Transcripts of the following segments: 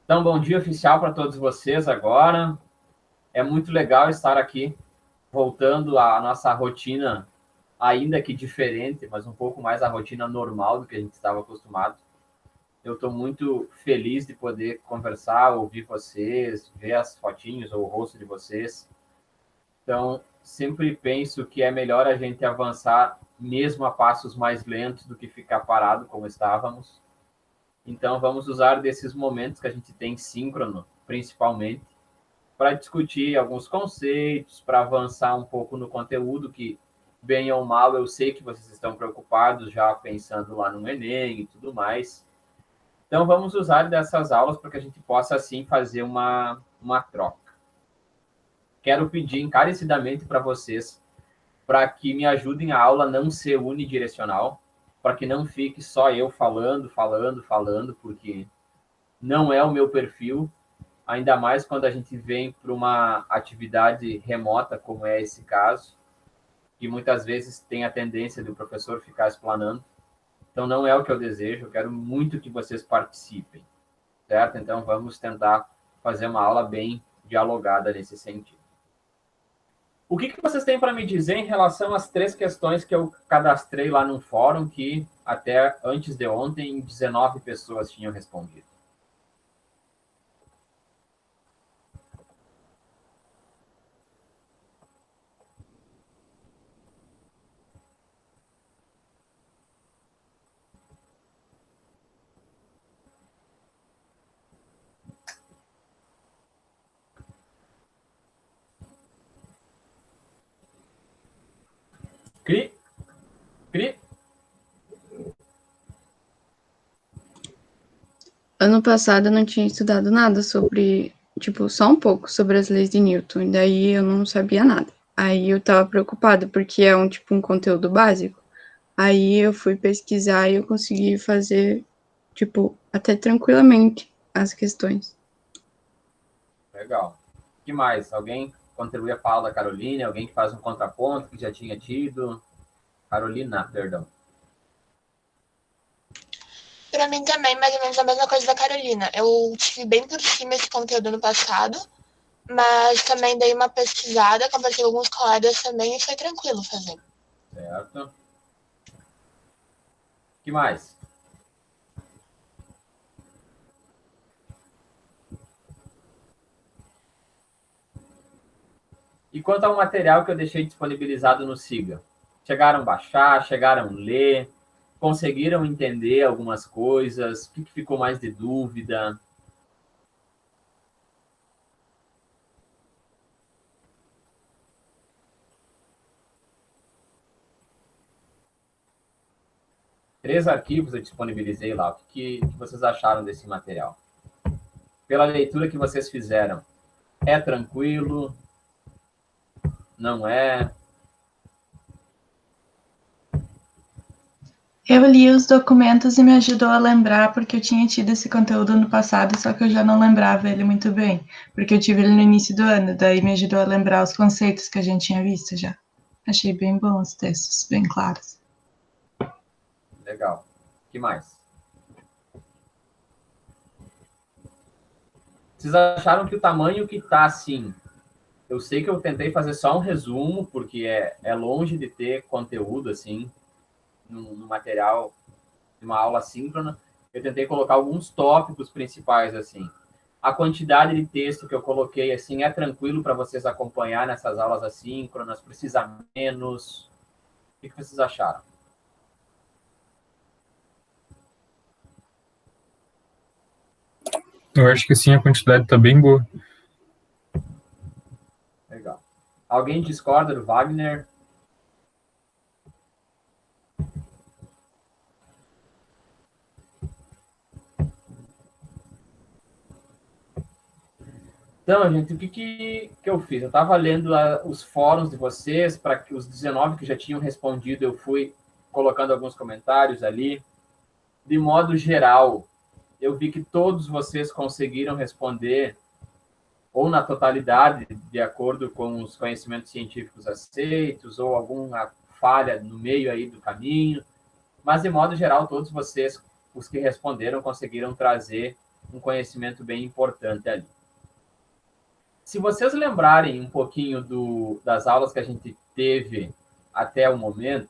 Então, bom dia oficial para todos vocês agora. É muito legal estar aqui, voltando à nossa rotina, ainda que diferente, mas um pouco mais a rotina normal do que a gente estava acostumado. Eu estou muito feliz de poder conversar, ouvir vocês, ver as fotinhos ou o rosto de vocês. Então, sempre penso que é melhor a gente avançar mesmo a passos mais lentos do que ficar parado como estávamos. Então, vamos usar desses momentos que a gente tem síncrono, principalmente, para discutir alguns conceitos, para avançar um pouco no conteúdo que, bem ou mal, eu sei que vocês estão preocupados já pensando lá no Enem e tudo mais. Então, vamos usar dessas aulas para que a gente possa, assim, fazer uma troca. Quero pedir encarecidamente para vocês para que me ajudem a aula não ser unidirecional, para que não fique só eu falando, porque não é o meu perfil, ainda mais quando a gente vem para uma atividade remota, como é esse caso, que muitas vezes tem a tendência do professor ficar explanando. Então, não é o que eu desejo, eu quero muito que vocês participem, certo? Então, vamos tentar fazer uma aula bem dialogada nesse sentido. O que vocês têm para me dizer em relação às 3 questões que eu cadastrei lá no fórum, que até antes de ontem 19 pessoas tinham respondido? Cri, cri. Ano passado eu não tinha estudado nada sobre, tipo, só um pouco sobre as leis de Newton, e daí eu não sabia nada. Aí eu tava preocupada, porque é um conteúdo básico. Aí eu fui pesquisar e eu consegui fazer, tipo, até tranquilamente as questões. Legal. O que mais? Alguém contribui a fala da Carolina? Alguém que faz um contraponto que já tinha tido? Carolina, perdão. Pra mim também, mais ou menos a mesma coisa da Carolina. Eu tive bem por cima esse conteúdo no passado, mas também dei uma pesquisada, conversei com alguns colegas também e foi tranquilo fazer. Certo. O que mais? E quanto ao material que eu deixei disponibilizado no Siga? Chegaram a baixar, chegaram a ler, conseguiram entender algumas coisas? O que ficou mais de dúvida? Três arquivos eu disponibilizei lá. O que vocês acharam desse material? Pela leitura que vocês fizeram, é tranquilo? Não é? Eu li os documentos e me ajudou a lembrar, porque eu tinha tido esse conteúdo no passado, só que eu já não lembrava ele muito bem, porque eu tive ele no início do ano, daí me ajudou a lembrar os conceitos que a gente tinha visto já. Achei bem bons os textos, bem claros. Legal. O que mais? Vocês acharam que o tamanho que está assim, eu sei que eu tentei fazer só um resumo, porque é longe de ter conteúdo assim, no material de uma aula síncrona. Eu tentei colocar alguns tópicos principais assim. A quantidade de texto que eu coloquei assim é tranquilo para vocês acompanhar nessas aulas assíncronas, precisa menos? O que vocês acharam? Eu acho que sim, a quantidade está bem boa. Legal. Alguém discorda do Wagner? Então, gente, o que eu fiz? Eu estava lendo os fóruns de vocês, para que os 19 que já tinham respondido, eu fui colocando alguns comentários ali. De modo geral, eu vi que todos vocês conseguiram responder, ou na totalidade, de acordo com os conhecimentos científicos aceitos, ou alguma falha no meio aí do caminho. Mas, de modo geral, todos vocês, os que responderam, conseguiram trazer um conhecimento bem importante ali. Se vocês lembrarem um pouquinho das aulas que a gente teve até o momento,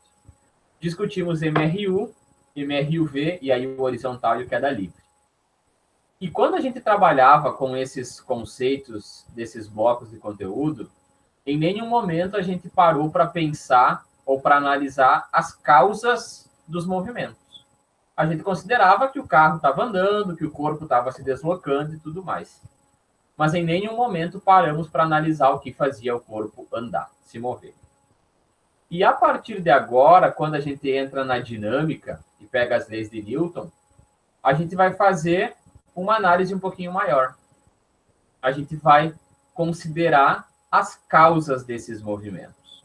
discutimos MRU, MRUV e aí o horizontal e o queda livre. E quando a gente trabalhava com esses conceitos desses blocos de conteúdo, em nenhum momento a gente parou para pensar ou para analisar as causas dos movimentos. A gente considerava que o carro estava andando, que o corpo estava se deslocando e tudo mais. Mas em nenhum momento paramos para analisar o que fazia o corpo andar, se mover. E a partir de agora, quando a gente entra na dinâmica e pega as leis de Newton, a gente vai fazer uma análise um pouquinho maior. A gente vai considerar as causas desses movimentos.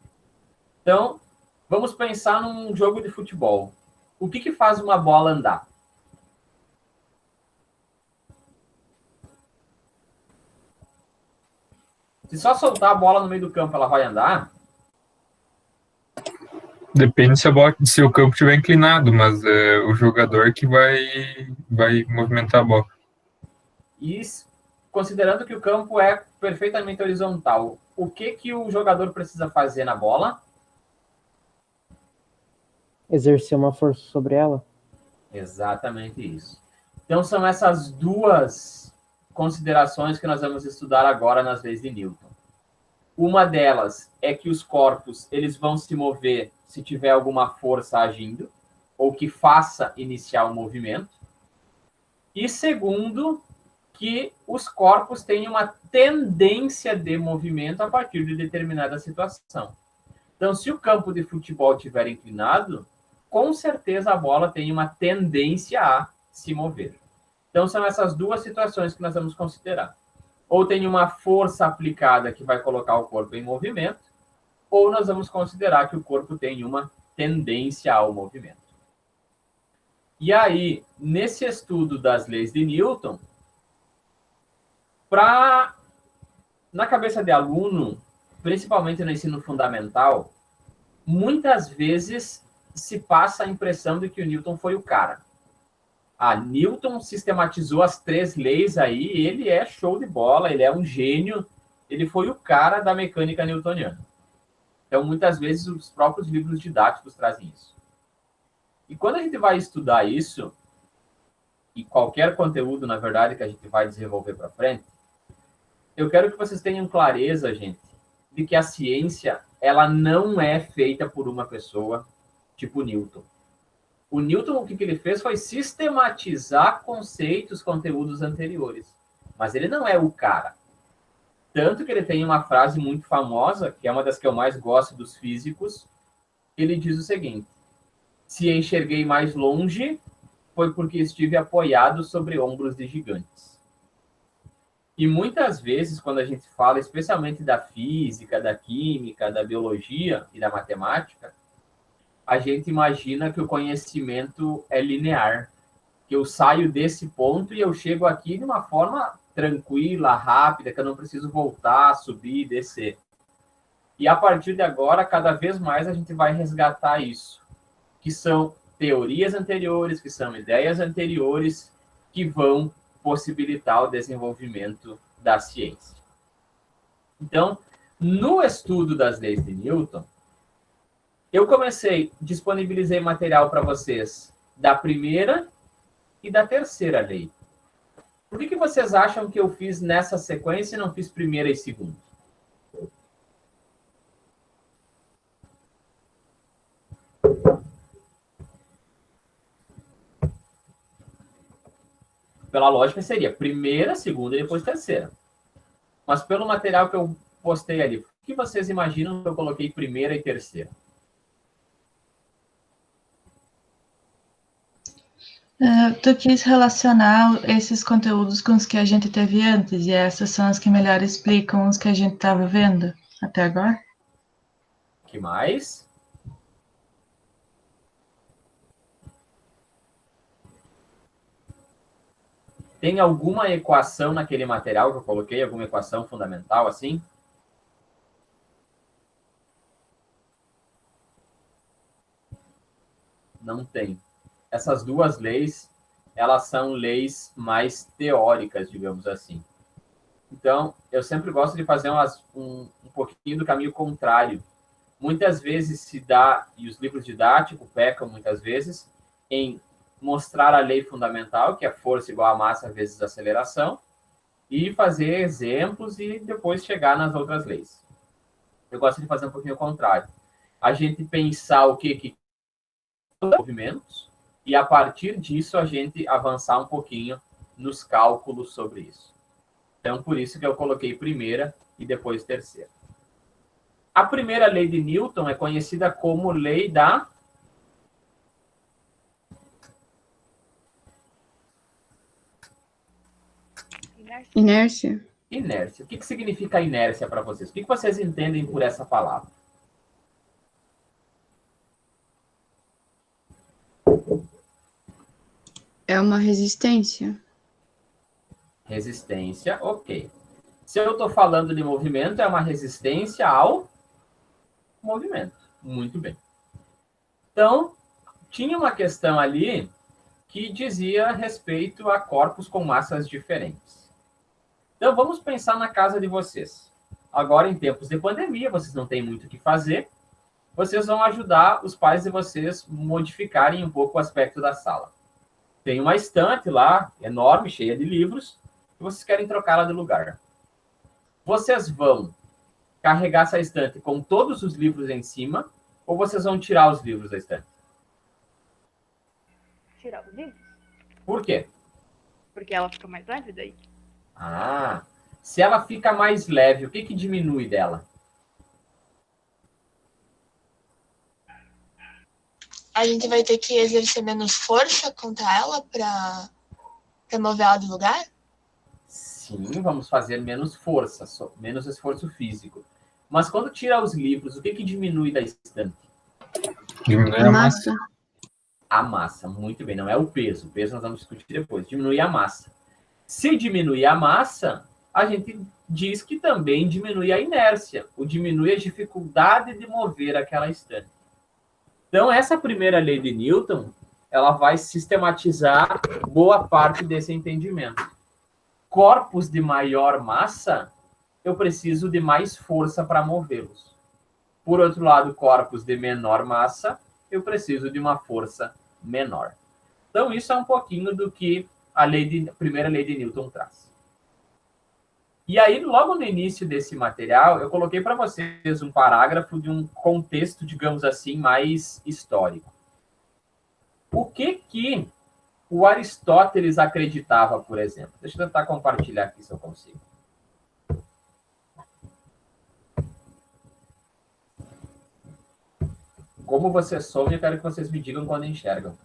Então, vamos pensar num jogo de futebol. O que faz uma bola andar? Se só soltar a bola no meio do campo, ela vai andar? Depende se o campo estiver inclinado, mas é o jogador que vai movimentar a bola. E considerando que o campo é perfeitamente horizontal, o que o jogador precisa fazer na bola? Exercer uma força sobre ela? Exatamente isso. Então, são essas duas considerações que nós vamos estudar agora nas leis de Newton. Uma delas é que os corpos eles vão se mover se tiver alguma força agindo, ou que faça iniciar o movimento. E segundo, que os corpos têm uma tendência de movimento a partir de determinada situação. Então, se o campo de futebol estiver inclinado, com certeza a bola tem uma tendência a se mover. Então, são essas duas situações que nós vamos considerar. Ou tem uma força aplicada que vai colocar o corpo em movimento, ou nós vamos considerar que o corpo tem uma tendência ao movimento. E aí, nesse estudo das leis de Newton, na cabeça de aluno, principalmente no ensino fundamental, muitas vezes se passa a impressão de que o Newton foi o cara. Newton sistematizou as 3 leis aí, ele é show de bola, ele é um gênio, ele foi o cara da mecânica newtoniana. Então, muitas vezes, os próprios livros didáticos trazem isso. E quando a gente vai estudar isso, e qualquer conteúdo, na verdade, que a gente vai desenvolver para frente, eu quero que vocês tenham clareza, gente, de que a ciência, ela não é feita por uma pessoa tipo Newton. O Newton, o que ele fez foi sistematizar conceitos, conteúdos anteriores. Mas ele não é o cara. Tanto que ele tem uma frase muito famosa, que é uma das que eu mais gosto dos físicos, ele diz o seguinte: se enxerguei mais longe, foi porque estive apoiado sobre ombros de gigantes. E muitas vezes, quando a gente fala, especialmente da física, da química, da biologia e da matemática, a gente imagina que o conhecimento é linear, que eu saio desse ponto e eu chego aqui de uma forma tranquila, rápida, que eu não preciso voltar, subir, descer. E a partir de agora, cada vez mais a gente vai resgatar isso, que são teorias anteriores, que são ideias anteriores, que vão possibilitar o desenvolvimento da ciência. Então, no estudo das leis de Newton, eu disponibilizei material para vocês da primeira e da terceira lei. Por que vocês acham que eu fiz nessa sequência e não fiz primeira e segunda? Pela lógica seria primeira, segunda e depois terceira. Mas pelo material que eu postei ali, o que vocês imaginam que eu coloquei primeira e terceira? Tu quis relacionar esses conteúdos com os que a gente teve antes, e essas são as que melhor explicam os que a gente estava vendo até agora? Que mais? Tem alguma equação naquele material que eu coloquei? Alguma equação fundamental assim? Não tem. Essas duas leis, elas são leis mais teóricas, digamos assim. Então, eu sempre gosto de fazer um pouquinho do caminho contrário. Muitas vezes se dá, e os livros didáticos pecam muitas vezes, em mostrar a lei fundamental, que é força igual a massa vezes aceleração, e fazer exemplos e depois chegar nas outras leis. Eu gosto de fazer um pouquinho o contrário. A gente pensar o que movimentos, e a partir disso a gente avançar um pouquinho nos cálculos sobre isso. Então, por isso que eu coloquei primeira e depois terceira. A primeira lei de Newton é conhecida como lei da Inércia? inércia. O que significa inércia para vocês? O que vocês entendem por essa palavra? É uma resistência. Resistência, ok. Se eu estou falando de movimento, é uma resistência ao movimento. Muito bem. Então, tinha uma questão ali que dizia respeito a corpos com massas diferentes. Então, vamos pensar na casa de vocês. Agora, em tempos de pandemia, vocês não têm muito o que fazer. Vocês vão ajudar os pais de vocês modificarem um pouco o aspecto da sala. Tem uma estante lá, enorme, cheia de livros, e vocês querem trocá-la de lugar. Vocês vão carregar essa estante com todos os livros em cima, ou vocês vão tirar os livros da estante? Tirar os livros? Por quê? Porque ela fica mais leve daí. Ah, se ela fica mais leve, o que diminui dela? A gente vai ter que exercer menos força contra ela para mover ela do lugar? Sim, vamos fazer menos força, menos esforço físico. Mas quando tira os livros, o que diminui da estante? Diminui A massa? A massa, muito bem. Não é o peso nós vamos discutir depois. Diminui a massa. Se diminuir a massa, a gente diz que também diminui a inércia, ou diminui a dificuldade de mover aquela estante. Então, essa primeira lei de Newton, ela vai sistematizar boa parte desse entendimento. Corpos de maior massa, eu preciso de mais força para movê-los. Por outro lado, corpos de menor massa, eu preciso de uma força menor. Então, isso é um pouquinho do que a primeira lei de Newton traz. E aí, logo no início desse material, eu coloquei para vocês um parágrafo de um contexto, digamos assim, mais histórico. O que o Aristóteles acreditava, por exemplo? Deixa eu tentar compartilhar aqui se eu consigo. Como vocês somem, eu quero que vocês me digam quando enxergam.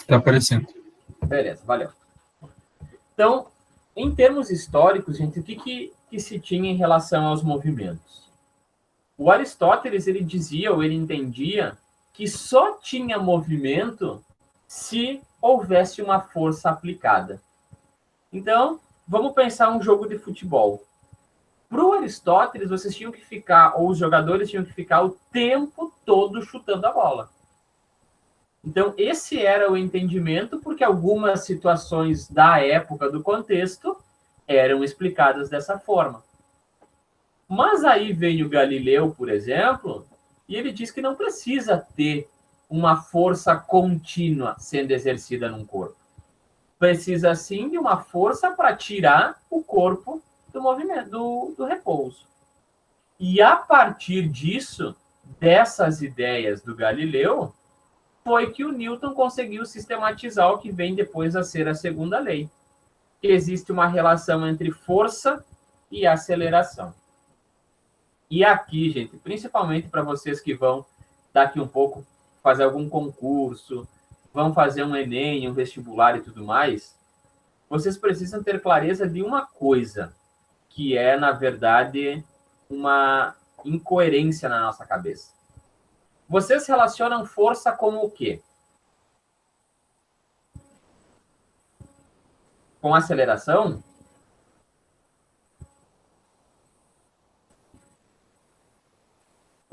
Tá aparecendo. Beleza, valeu. Então, em termos históricos, gente, o que se tinha em relação aos movimentos? O Aristóteles, ele dizia, ou ele entendia, que só tinha movimento se houvesse uma força aplicada. Então, vamos pensar um jogo de futebol. Para o Aristóteles, vocês tinham que ficar, ou os jogadores tinham que ficar o tempo todo chutando a bola. Então, esse era o entendimento, porque algumas situações da época, do contexto, eram explicadas dessa forma. Mas aí vem o Galileu, por exemplo, e ele diz que não precisa ter uma força contínua sendo exercida num corpo. Precisa, sim, de uma força para tirar o corpo do movimento, do repouso. E a partir disso, dessas ideias do Galileu, foi que o Newton conseguiu sistematizar o que vem depois a ser a segunda lei, que existe uma relação entre força e aceleração. E aqui, gente, principalmente para vocês que vão, daqui um pouco, fazer algum concurso, vão fazer um Enem, um vestibular e tudo mais, vocês precisam ter clareza de uma coisa, que é, na verdade, uma incoerência na nossa cabeça. Vocês relacionam força com o quê? Com aceleração?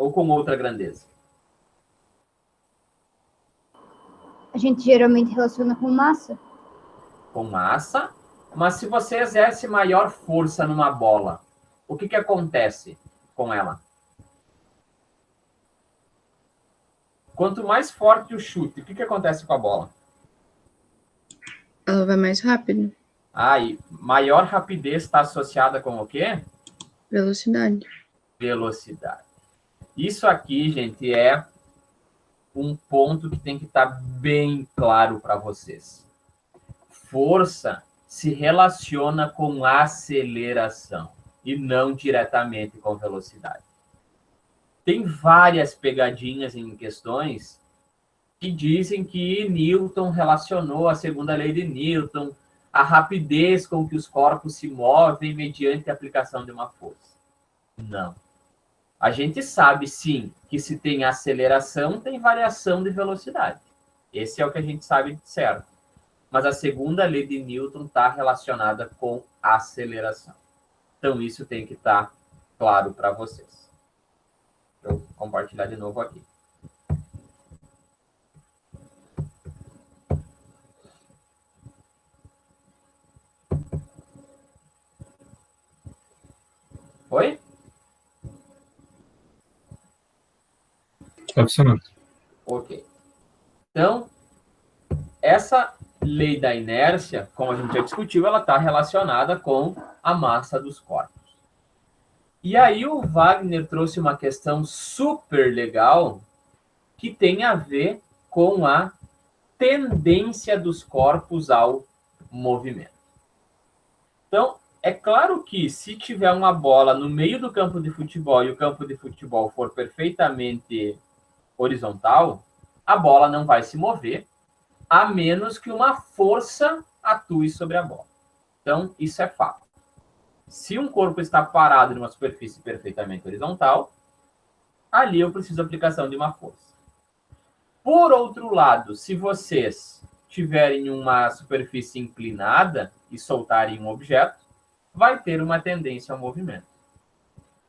Ou com outra grandeza? A gente geralmente relaciona com massa. Com massa. Mas se você exerce maior força numa bola, o que acontece com ela? Quanto mais forte o chute, o que acontece com a bola? Ela vai mais rápido. E maior rapidez está associada com o quê? Velocidade. Velocidade. Isso aqui, gente, é um ponto que tem que estar bem claro para vocês. Força se relaciona com aceleração e não diretamente com velocidade. Tem várias pegadinhas em questões que dizem que Newton relacionou a segunda lei de Newton a rapidez com que os corpos se movem mediante a aplicação de uma força. Não. A gente sabe, sim, que se tem aceleração, tem variação de velocidade. Esse é o que a gente sabe de certo. Mas a segunda lei de Newton está relacionada com aceleração. Então, isso tem que estar claro para vocês. Vou compartilhar de novo aqui. Oi? Absoluto. Ok. Então, essa lei da inércia, como a gente já discutiu, ela está relacionada com a massa dos corpos. E aí o Wagner trouxe uma questão super legal que tem a ver com a tendência dos corpos ao movimento. Então, é claro que se tiver uma bola no meio do campo de futebol e o campo de futebol for perfeitamente horizontal, a bola não vai se mover, a menos que uma força atue sobre a bola. Então, isso é fato. Se um corpo está parado numa superfície perfeitamente horizontal, ali eu preciso da aplicação de uma força. Por outro lado, se vocês tiverem uma superfície inclinada e soltarem um objeto, vai ter uma tendência ao movimento.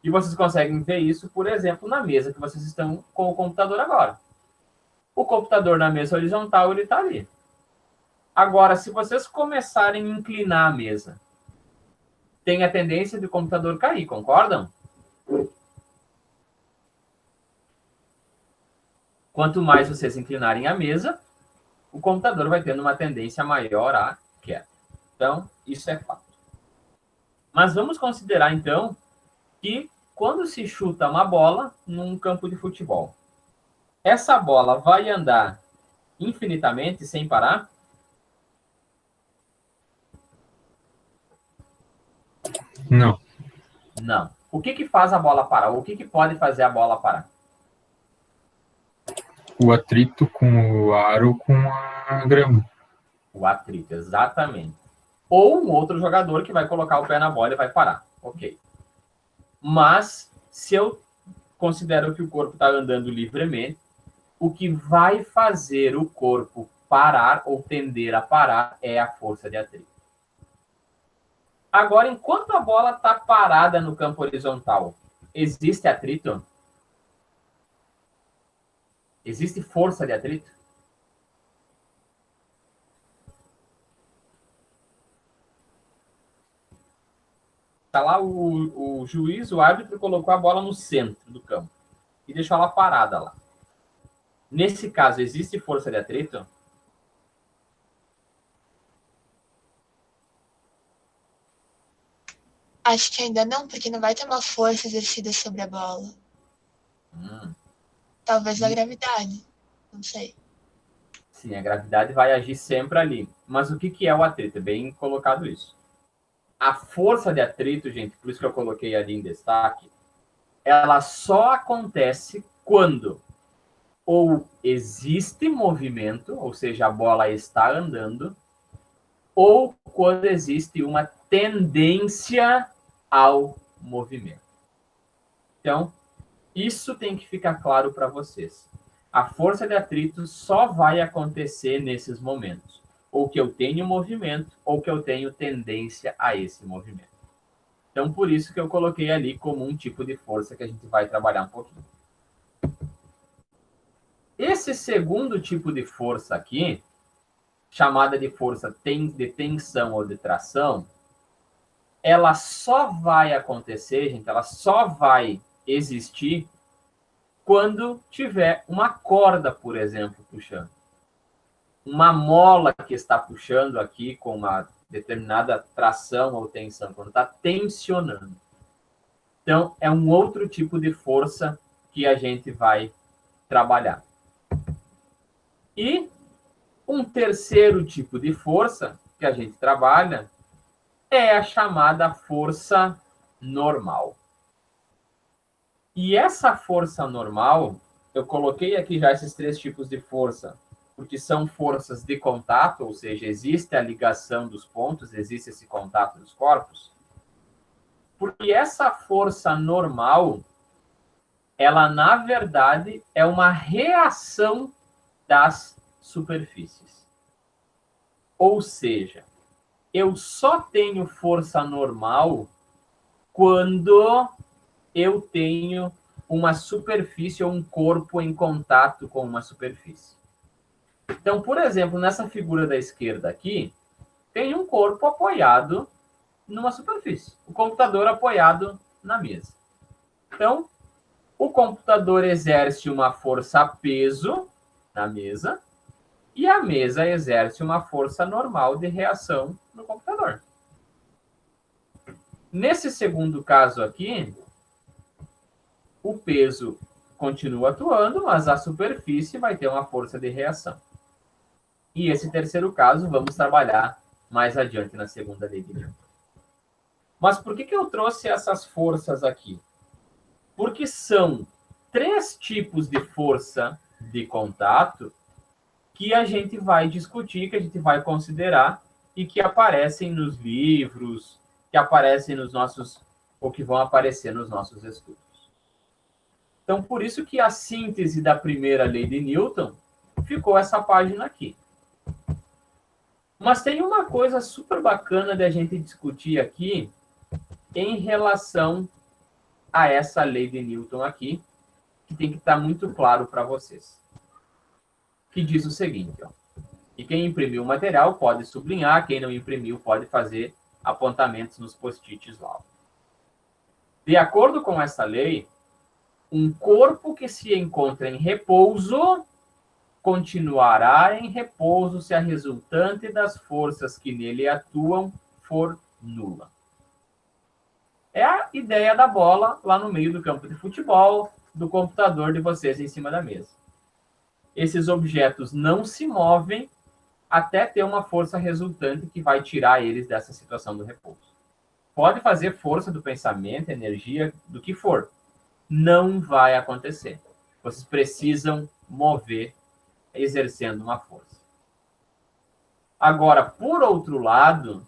E vocês conseguem ver isso, por exemplo, na mesa que vocês estão com o computador agora. O computador na mesa horizontal, ele está ali. Agora, se vocês começarem a inclinar a mesa, tem a tendência de o computador cair, concordam? Quanto mais vocês inclinarem a mesa, o computador vai tendo uma tendência maior à queda. Então, isso é fato. Mas vamos considerar, então, que quando se chuta uma bola num campo de futebol, essa bola vai andar infinitamente sem parar? Não. Não. O que faz a bola parar? O que pode fazer a bola parar? O atrito com o ar ou com a grama. O atrito, exatamente. Ou um outro jogador que vai colocar o pé na bola e vai parar. Ok. Mas, se eu considero que o corpo está andando livremente, o que vai fazer o corpo parar ou tender a parar é a força de atrito. Agora, enquanto a bola está parada no campo horizontal, existe atrito? Existe força de atrito? Está lá o juiz, o árbitro, colocou a bola no centro do campo e deixou ela parada lá. Nesse caso, existe força de atrito? Acho que ainda não, porque não vai ter uma força exercida sobre a bola. Talvez a gravidade. Não sei. Sim, a gravidade vai agir sempre ali. Mas o que é o atrito? É bem colocado isso. A força de atrito, gente, por isso que eu coloquei ali em destaque, ela só acontece quando ou existe movimento, ou seja, a bola está andando, ou quando existe uma tendência ao movimento. Então, isso tem que ficar claro para vocês. A força de atrito só vai acontecer nesses momentos. Ou que eu tenho movimento, ou que eu tenho tendência a esse movimento. Então, por isso que eu coloquei ali como um tipo de força que a gente vai trabalhar um pouquinho. Esse segundo tipo de força aqui, chamada de força de tensão ou de tração, ela só vai acontecer, gente, ela só vai existir quando tiver uma corda, por exemplo, puxando. Uma mola que está puxando aqui com uma determinada tração ou tensão, quando está tensionando. Então, é um outro tipo de força que a gente vai trabalhar. E um terceiro tipo de força que a gente trabalha é a chamada força normal. E essa força normal, eu coloquei aqui já esses 3 tipos de força, porque são forças de contato, ou seja, existe a ligação dos pontos, existe esse contato dos corpos. Porque essa força normal, ela, na verdade, é uma reação das superfícies. Ou seja, eu só tenho força normal quando eu tenho uma superfície ou um corpo em contato com uma superfície. Então, por exemplo, nessa figura da esquerda aqui, tem um corpo apoiado numa superfície. O computador apoiado na mesa. Então, o computador exerce uma força-peso na mesa e a mesa exerce uma força normal de reação no computador. Nesse segundo caso aqui, o peso continua atuando, mas a superfície vai ter uma força de reação. E esse terceiro caso vamos trabalhar mais adiante na segunda lei de Newton. Mas por que eu trouxe essas forças aqui? Porque são 3 tipos de força de contato que a gente vai discutir, que a gente vai considerar e que aparecem nos livros, que aparecem nos nossos, ou que vão aparecer nos nossos estudos. Então, por isso que a síntese da primeira lei de Newton ficou essa página aqui. Mas tem uma coisa super bacana de a gente discutir aqui em relação a essa lei de Newton aqui, que tem que estar muito claro para vocês. Que diz o seguinte, ó. E quem imprimiu o material pode sublinhar, quem não imprimiu pode fazer apontamentos nos post-its lá. De acordo com essa lei, um corpo que se encontra em repouso continuará em repouso se a resultante das forças que nele atuam for nula. É a ideia da bola lá no meio do campo de futebol, do computador de vocês em cima da mesa. Esses objetos não se movem até ter uma força resultante que vai tirar eles dessa situação do repouso. Pode fazer força do pensamento, energia, do que for. Não vai acontecer. Vocês precisam mover exercendo uma força. Agora, por outro lado,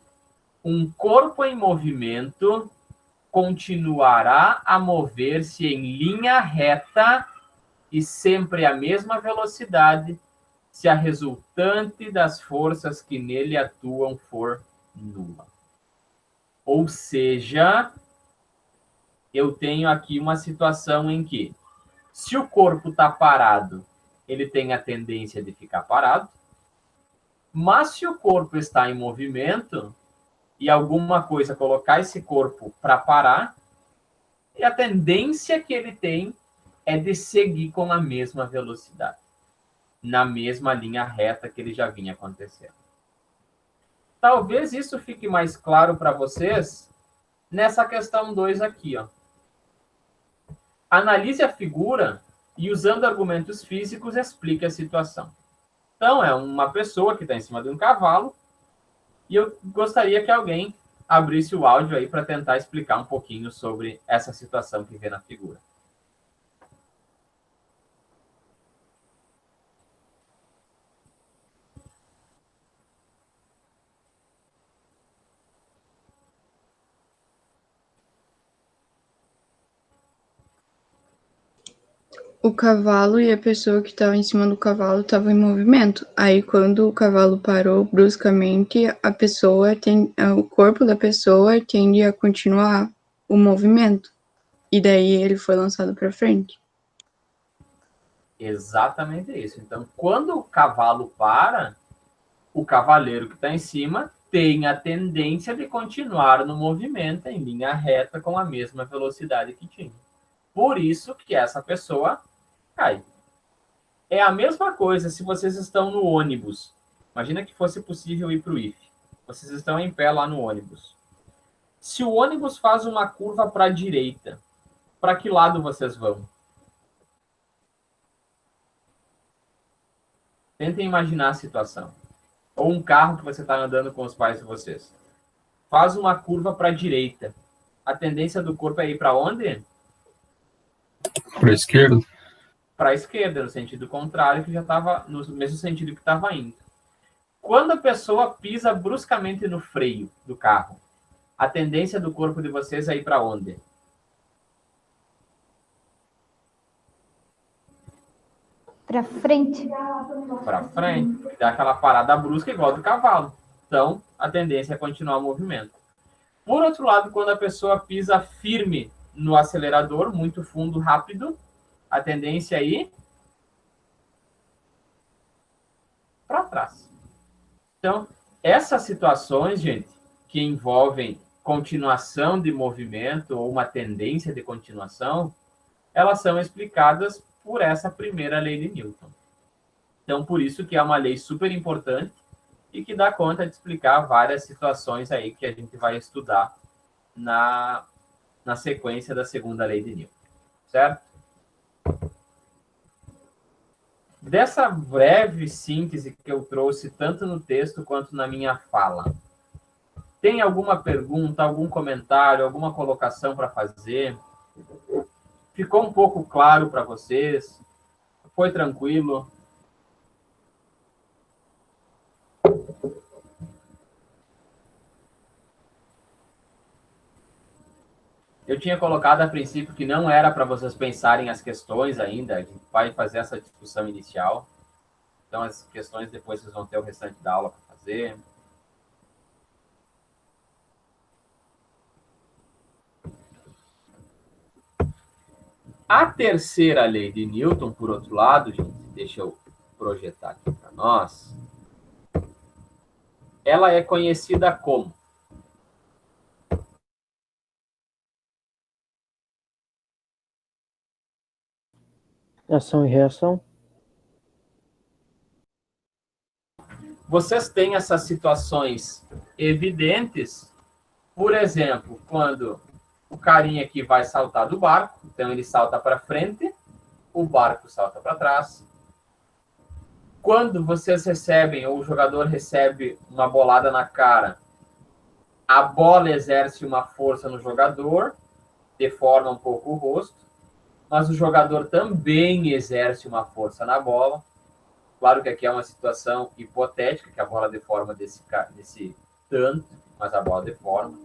um corpo em movimento continuará a mover-se em linha reta e sempre a mesma velocidade se a resultante das forças que nele atuam for nula. Ou seja, eu tenho aqui uma situação em que, se o corpo está parado, ele tem a tendência de ficar parado, mas se o corpo está em movimento e alguma coisa colocar esse corpo para parar, e a tendência que ele tem é de seguir com a mesma velocidade, na mesma linha reta que ele já vinha acontecendo. Talvez isso fique mais claro para vocês nessa questão 2 aqui, ó. Analise a figura e, usando argumentos físicos, explique a situação. Então, é uma pessoa que está em cima de um cavalo e eu gostaria que alguém abrisse o áudio aí para tentar explicar um pouquinho sobre essa situação que vê na figura. O cavalo e a pessoa que estava em cima do cavalo estavam em movimento. Aí, quando o cavalo parou bruscamente, o corpo da pessoa tende a continuar o movimento. E daí ele foi lançado para frente. Exatamente isso. Então, quando o cavalo para, o cavaleiro que está em cima tem a tendência de continuar no movimento em linha reta com a mesma velocidade que tinha. Por isso que essa pessoa cai. É a mesma coisa se vocês estão no ônibus. Imagina que fosse possível ir para o IF. Vocês estão em pé lá no ônibus. Se o ônibus faz uma curva para a direita, para que lado vocês vão? Tentem imaginar a situação. Ou um carro que você está andando com os pais de vocês. Faz uma curva para a direita. A tendência do corpo é ir para onde? Para a esquerda. Para a esquerda, no sentido contrário, que já estava no mesmo sentido que estava indo. Quando a pessoa pisa bruscamente no freio do carro, a tendência do corpo de vocês é ir para onde? Pra frente. Para frente. Dá aquela parada brusca igual do cavalo. Então, a tendência é continuar o movimento. Por outro lado, quando a pessoa pisa firme no acelerador, muito fundo, rápido, a tendência é ir para trás. Então, essas situações, gente, que envolvem continuação de movimento ou uma tendência de continuação, elas são explicadas por essa primeira lei de Newton. Então, por isso que é uma lei super importante e que dá conta de explicar várias situações aí que a gente vai estudar na sequência da segunda lei de Newton, certo? Dessa breve síntese que eu trouxe tanto no texto quanto na minha fala, tem alguma pergunta, algum comentário, alguma colocação para fazer? Ficou um pouco claro para vocês? Foi tranquilo? Eu tinha colocado a princípio que não era para vocês pensarem as questões ainda, a gente vai fazer essa discussão inicial. Então, as questões depois vocês vão ter o restante da aula para fazer. A terceira lei de Newton, por outro lado, gente, deixa eu projetar aqui para nós, ela é conhecida como Ação e reação. vocês têm essas situações evidentes, por exemplo, quando o carinha aqui vai saltar do barco, então ele salta para frente, o barco salta para trás. Quando vocês recebem, ou o jogador recebe uma bolada na cara, a bola exerce uma força no jogador, deforma um pouco o rosto, mas o jogador também exerce uma força na bola. Claro que aqui é uma situação hipotética, que a bola deforma desse tanto, mas a bola deforma.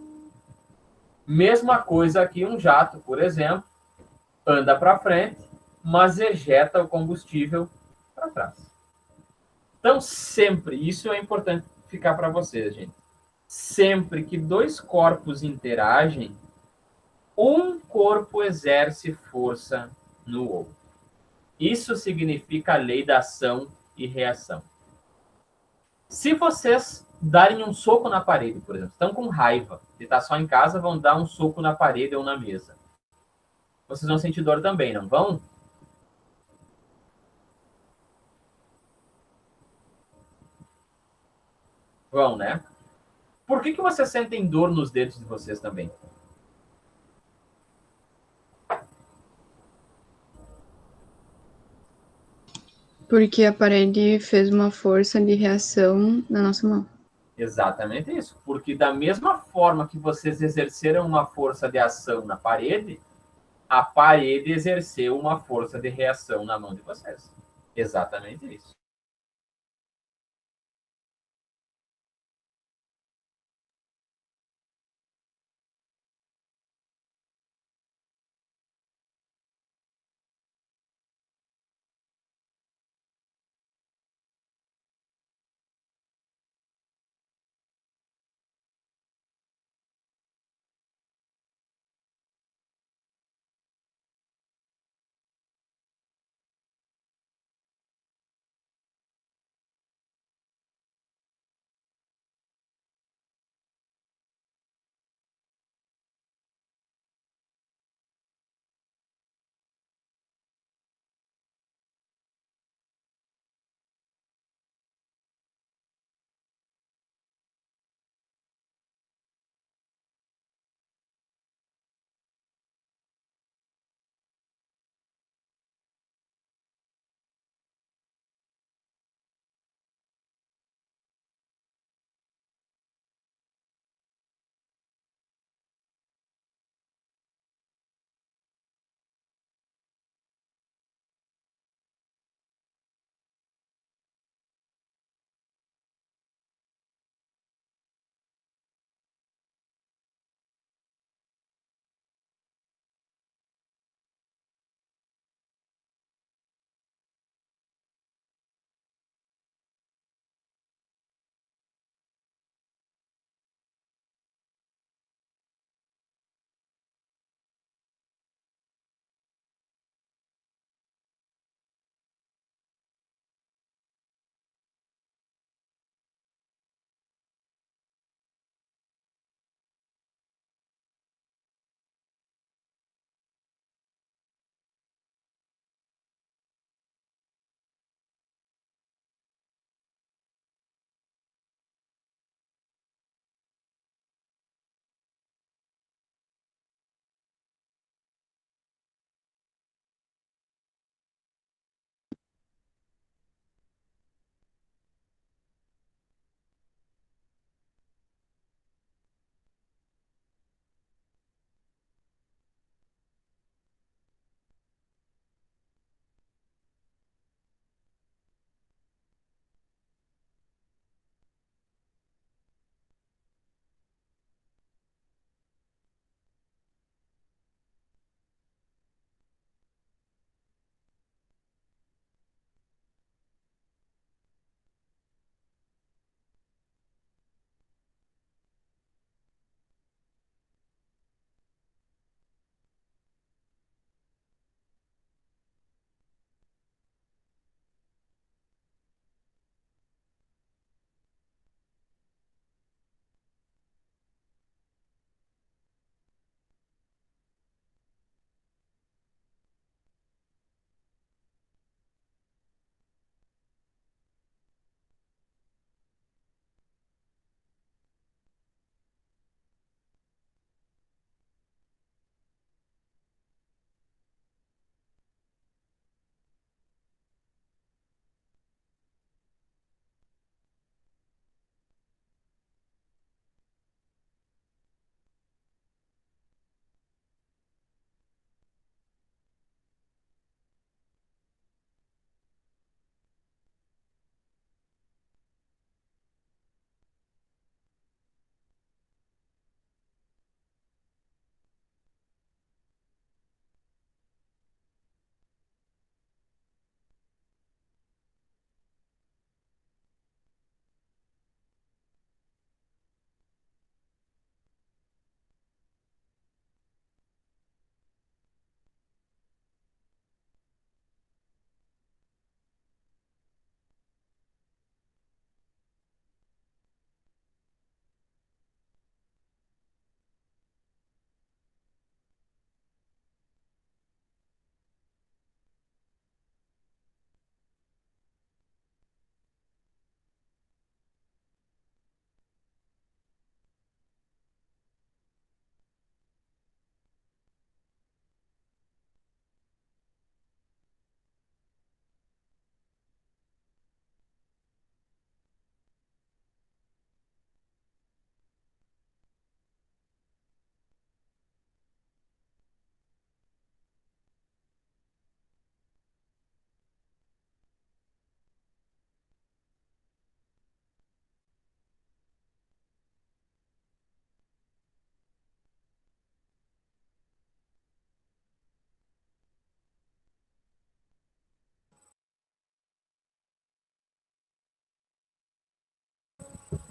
Mesma coisa aqui, um jato, por exemplo, anda para frente, mas ejeta o combustível para trás. Então, sempre, isso é importante ficar para vocês, gente. Sempre que dois corpos interagem, um corpo exerce força no outro. Isso significa a lei da ação e reação. Se vocês darem um soco na parede, por exemplo, estão com raiva, e está só em casa, vão dar um soco na parede ou na mesa. Vocês vão sentir dor também, não vão? Vão, né? Por que vocês sentem dor nos dedos de vocês também? Porque a parede fez uma força de reação na nossa mão. Exatamente isso. Porque da mesma forma que vocês exerceram uma força de ação na parede, a parede exerceu uma força de reação na mão de vocês. Exatamente isso.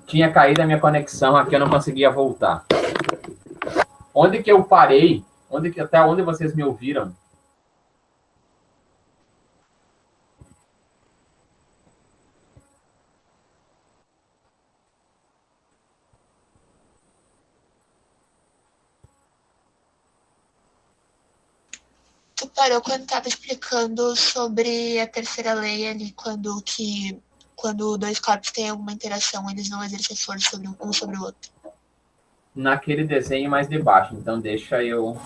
Tinha caído a minha conexão aqui, eu não conseguia voltar. Onde que eu parei? Até onde vocês me ouviram? Tu parou quando estava explicando sobre a terceira lei ali, quando dois corpos têm alguma interação, eles não exercem força sobre um sobre o outro. Naquele desenho mais de baixo. Então, deixa eu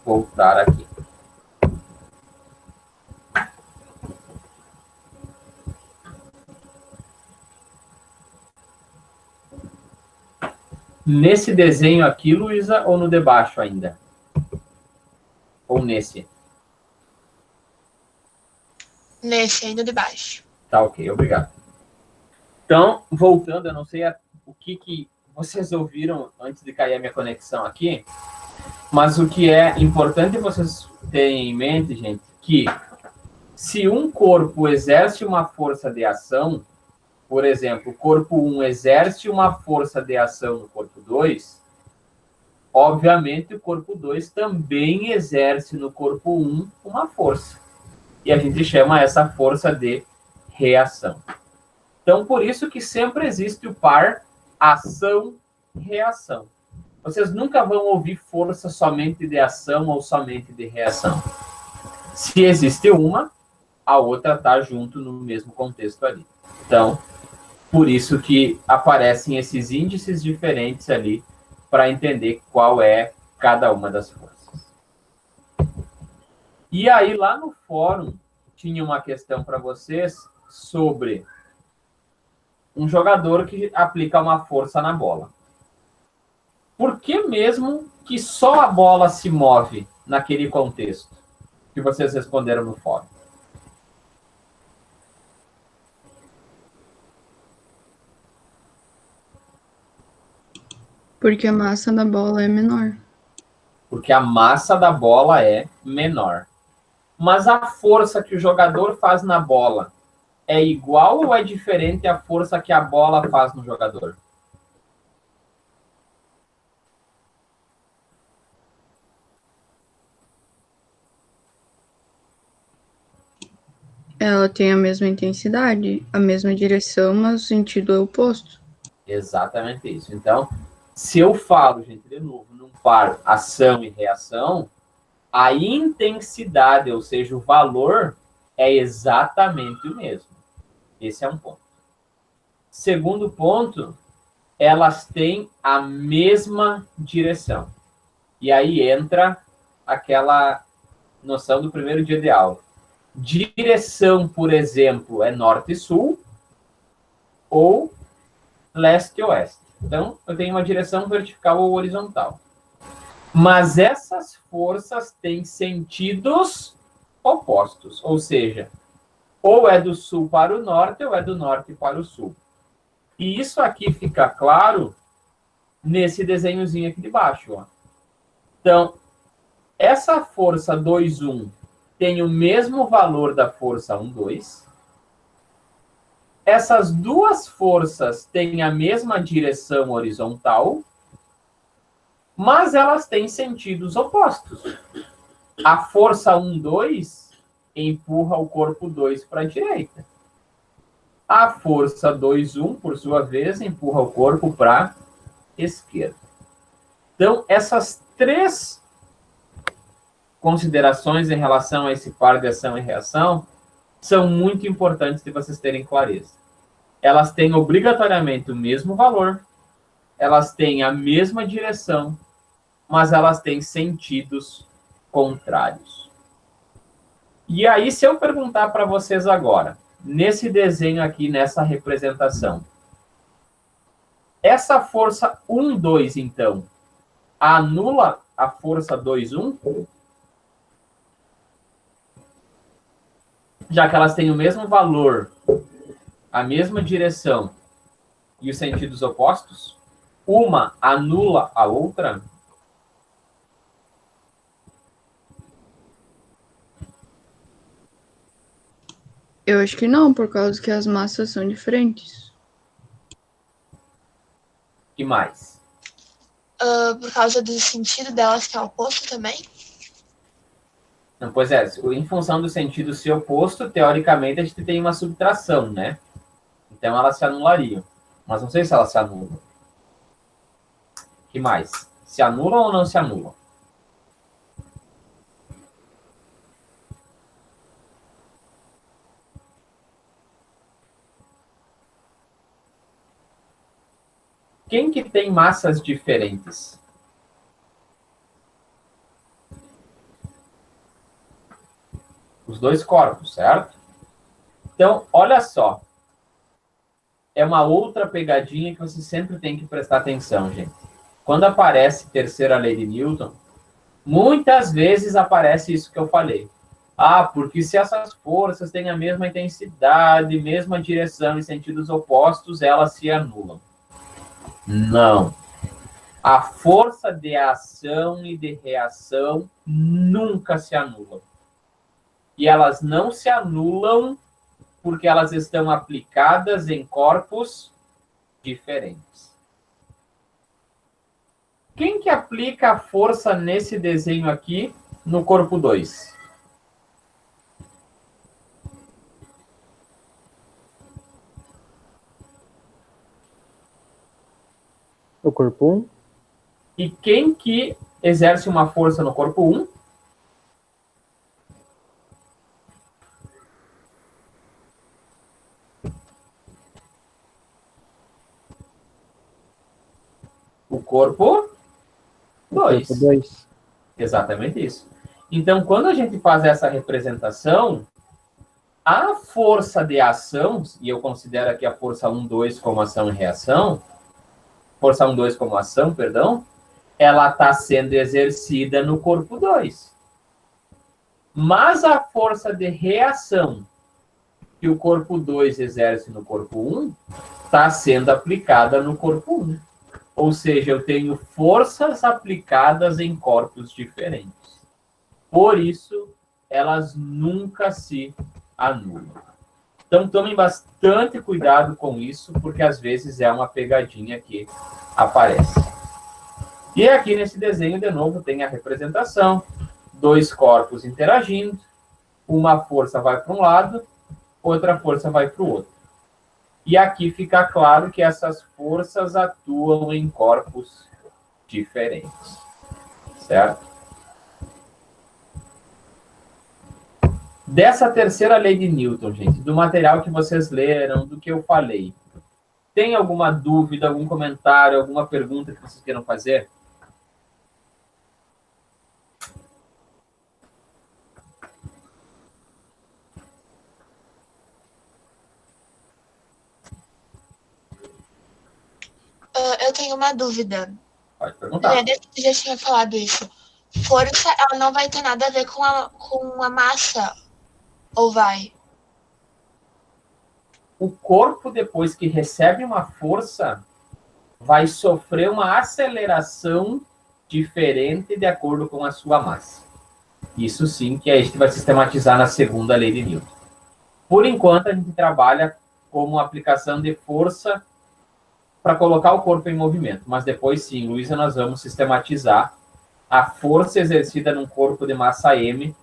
voltar aqui. Nesse desenho aqui, Luísa, ou no de baixo ainda? Ou nesse? Nesse ainda de baixo. Tá, ok, obrigado. Então, voltando, eu não sei o que vocês ouviram antes de cair a minha conexão aqui, mas o que é importante vocês terem em mente, gente, que se um corpo exerce uma força de ação, por exemplo, o corpo 1 exerce uma força de ação no corpo 2, obviamente o corpo 2 também exerce no corpo 1 uma força. E a gente chama essa força de reação. Então, por isso que sempre existe o par ação-reação. Vocês nunca vão ouvir força somente de ação ou somente de reação. Se existe uma, a outra está junto no mesmo contexto ali. Então, por isso que aparecem esses índices diferentes ali para entender qual é cada uma das forças. E aí, lá no fórum, tinha uma questão para vocês sobre um jogador que aplica uma força na bola. Por que mesmo que só a bola se move naquele contexto? Que vocês responderam no fórum. Porque a massa da bola é menor. Porque a massa da bola é menor. Mas a força que o jogador faz na bola é igual ou é diferente à força que a bola faz no jogador? Ela tem a mesma intensidade, a mesma direção, mas o sentido é oposto. Exatamente isso. Então, se eu falo, gente, de novo, num par ação e reação, a intensidade, ou seja, o valor, é exatamente o mesmo. Esse é um ponto. Segundo ponto, elas têm a mesma direção. E aí entra aquela noção do primeiro dia de aula. Direção, por exemplo, é norte e sul ou leste e oeste. Então, eu tenho uma direção vertical ou horizontal. Mas essas forças têm sentidos opostos. Ou seja, ou é do sul para o norte ou é do norte para o sul. E isso aqui fica claro nesse desenhozinho aqui de baixo. Ó. Então, essa força 2,1 tem o mesmo valor da força 1,2. Essas duas forças têm a mesma direção horizontal, mas elas têm sentidos opostos. A força 1,2 empurra o corpo 2 para a direita. A força 2,1, por sua vez, empurra o corpo para a esquerda. Então, essas três considerações em relação a esse par de ação e reação são muito importantes de vocês terem clareza. Elas têm obrigatoriamente o mesmo valor, elas têm a mesma direção, mas elas têm sentidos contrários. E aí, se eu perguntar para vocês agora, nesse desenho aqui, nessa representação, essa força 1,2, então, anula a força 2,1? Já que elas têm o mesmo valor, a mesma direção e os sentidos opostos, uma anula a outra? Eu acho que não, por causa que as massas são diferentes. E mais? Por causa do sentido delas, que é oposto também? Não, pois é, em função do sentido ser oposto, teoricamente a gente tem uma subtração, né? Então elas se anulariam. Mas não sei se elas se anulam. Que mais? Se anulam ou não se anulam? Quem que tem massas diferentes? Os dois corpos, certo? Então, olha só. É uma outra pegadinha que você sempre tem que prestar atenção, gente. Quando aparece terceira lei de Newton, muitas vezes aparece isso que eu falei. Ah, porque se essas forças têm a mesma intensidade, mesma direção em sentidos opostos, elas se anulam. Não. A força de ação e de reação nunca se anulam. E elas não se anulam porque elas estão aplicadas em corpos diferentes. Quem que aplica a força nesse desenho aqui no corpo 2? O corpo 1? E quem que exerce uma força no corpo 1? O corpo 2. Corpo 2. Exatamente isso. Então, quando a gente faz essa representação, a força de ação, e eu considero aqui a força 1, 2 como ação e reação, força 1, 2 como ação, perdão, ela está sendo exercida no corpo 2. Mas a força de reação que o corpo 2 exerce no corpo 1 está sendo aplicada no corpo 1. Ou seja, eu tenho forças aplicadas em corpos diferentes. Por isso, elas nunca se anulam. Então, tomem bastante cuidado com isso, porque às vezes é uma pegadinha que aparece. E aqui nesse desenho, de novo, tem a representação. Dois corpos interagindo. Uma força vai para um lado, outra força vai para o outro. E aqui fica claro que essas forças atuam em corpos diferentes. Certo? Dessa terceira lei de Newton, gente, do material que vocês leram, do que eu falei, tem alguma dúvida, algum comentário, alguma pergunta que vocês queiram fazer? Eu tenho uma dúvida. Pode perguntar. Você já tinha falado isso. Força, ela não vai ter nada a ver com a massa, ou vai? O corpo, depois que recebe uma força, vai sofrer uma aceleração diferente de acordo com a sua massa. Isso sim que a gente vai sistematizar na segunda lei de Newton. Por enquanto, a gente trabalha como aplicação de força para colocar o corpo em movimento. Mas depois, sim, Luísa, nós vamos sistematizar a força exercida num corpo de massa M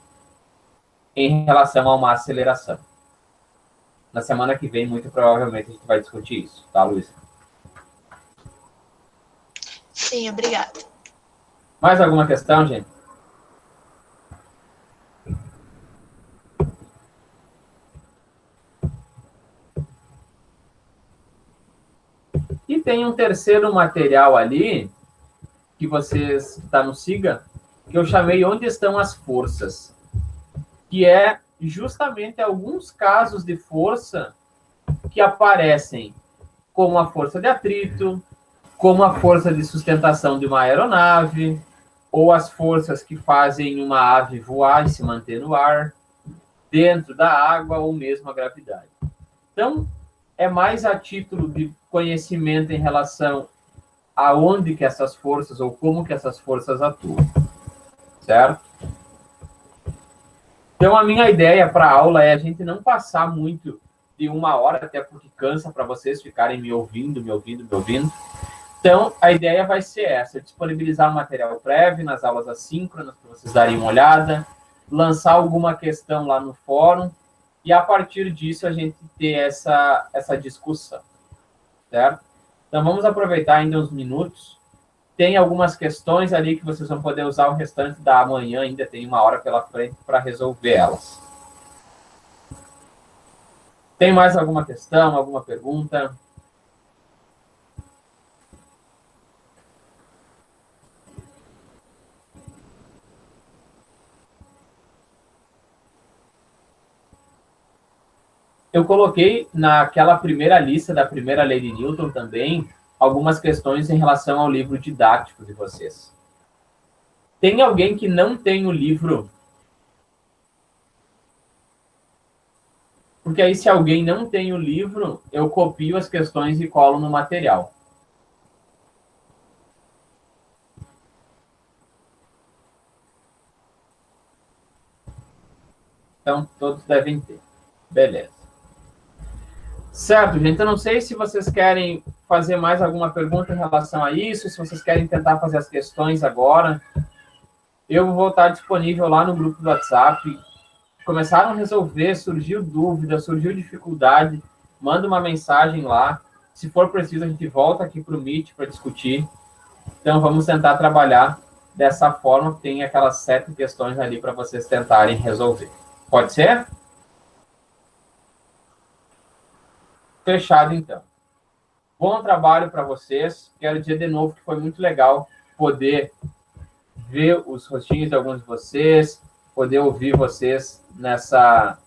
em relação a uma aceleração. Na semana que vem, muito provavelmente, a gente vai discutir isso. Tá, Luísa? Sim, obrigada. Mais alguma questão, gente? E tem um terceiro material ali, que vocês, está no SIGA, que eu chamei Onde Estão as Forças, que é justamente alguns casos de força que aparecem como a força de atrito, como a força de sustentação de uma aeronave, ou as forças que fazem uma ave voar e se manter no ar, dentro da água, ou mesmo a gravidade. Então, é mais a título de conhecimento em relação a onde que essas forças, ou como que essas forças atuam. Certo? Então, a minha ideia para a aula é a gente não passar muito de 1 hora, até porque cansa para vocês ficarem me ouvindo. Então, a ideia vai ser essa, disponibilizar o material prévio nas aulas assíncronas, para vocês darem uma olhada, lançar alguma questão lá no fórum, e a partir disso a gente ter essa discussão, certo? Então, vamos aproveitar ainda uns minutos. Tem algumas questões ali que vocês vão poder usar o restante da manhã, ainda tem 1 hora pela frente para resolver elas. Tem mais alguma questão, alguma pergunta? Eu coloquei naquela primeira lista da primeira lei de Newton também algumas questões em relação ao livro didático de vocês. Tem alguém que não tem o livro? Porque aí, se alguém não tem o livro, eu copio as questões e colo no material. Então, todos devem ter. Beleza. Certo, gente. Eu não sei se vocês querem fazer mais alguma pergunta em relação a isso, se vocês querem tentar fazer as questões agora. Eu vou estar disponível lá no grupo do WhatsApp. Começaram a resolver, surgiu dúvida, surgiu dificuldade, manda uma mensagem lá. Se for preciso, a gente volta aqui para o Meet para discutir. Então, vamos tentar trabalhar dessa forma. Tem aquelas 7 questões ali para vocês tentarem resolver. Pode ser? Fechado, então. Bom trabalho para vocês. Quero dizer de novo que foi muito legal poder ver os rostinhos de alguns de vocês, poder ouvir vocês nessa